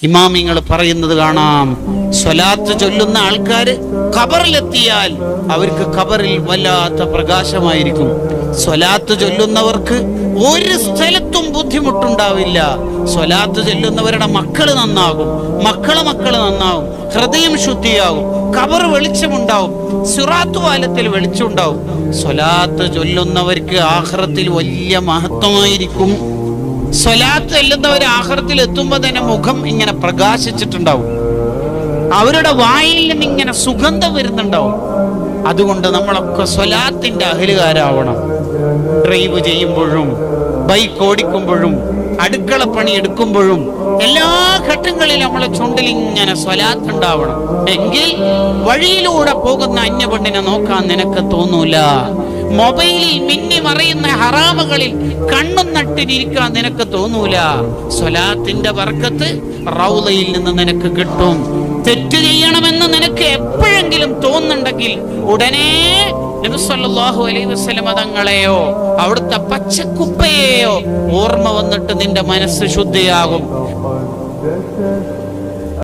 ഇമാമിങ്ങൾ പറയുന്നത് കാണാം, സ്വലാത്ത് ചൊല്ലുന്ന ആൾക്കാര് ഖബറിലെത്തിയാൽ അവർക്ക് ഖബറിൽ വല്ലാത്ത പ്രകാശമായിരിക്കും. സ്വലാത്ത് ചൊല്ലുന്നവർക്ക് ഒരു സ്ഥലത്തും ബുദ്ധിമുട്ടുണ്ടാവില്ല. സ്വലാത്ത് ചൊല്ലുന്നവരുടെ മക്കള് നന്നാകും, മക്കള് നന്നാവും, ഹൃദയം ശുദ്ധിയാകും, ഖബർ വെളിച്ചമുണ്ടാവും, സിറാത്ത് പാലത്തിൽ വെളിച്ചമുണ്ടാവും. സ്വലാത്ത് ചൊല്ലുന്നവർക്ക് ആഖിറത്തിൽ വലിയ മഹത്വമായിരിക്കും. സ്വലാത്ത് ചൊല്ലുന്നവർ ആഖിറത്തിൽ എത്തുമ്പോ തന്നെ മുഖം ഇങ്ങനെ പ്രകാശിച്ചിട്ടുണ്ടാവും, അവരുടെ വായിൽ നിന്ന് ഇങ്ങനെ സുഗന്ധം വരുന്നുണ്ടാവും. അതുകൊണ്ട് നമ്മളൊക്കെ സ്വലാത്തിന്റെ അഹലുകാരാവണം. ഡ്രൈവ് ചെയ്യുമ്പോഴും, ബൈക്ക് ഓടിക്കുമ്പോഴും, അടുക്കള പണി എടുക്കുമ്പോഴും എല്ലാ ഘട്ടങ്ങളിലും നമ്മളെ ചുണ്ടിൽ ഇങ്ങനെ സ്വലാത്ത് ഉണ്ടാവണം. എങ്കിൽ വഴിയിലൂടെ പോകുന്ന അന്യപെണ്ണിനെ നോക്കാൻ നിനക്ക് തോന്നൂല. മൊബൈലിൽ മിന്നി മറയുന്ന ഹറാമുകളിൽ കണ്ണും നട്ടിരിക്കാൻ നിനക്ക് തോന്നൂല. സ്വലാത്തിന്റെ ബർക്കത്ത് റൗളയിൽ നിന്ന് നിനക്ക് കിട്ടും. തെറ്റ് ചെയ്യണമെന്ന് നിനക്ക് എപ്പോഴെങ്കിലും തോന്നുന്നുണ്ടെങ്കിൽ ഉടനെ നബി സല്ലല്ലാഹു അലൈഹി വസല്ലം തങ്ങളെയോ അവിടുത്തെ പച്ചക്കുപ്പയെയോ ഓർമ്മ വന്നിട്ട് നിന്റെ മനസ്സ് ശുദ്ധിയാകും.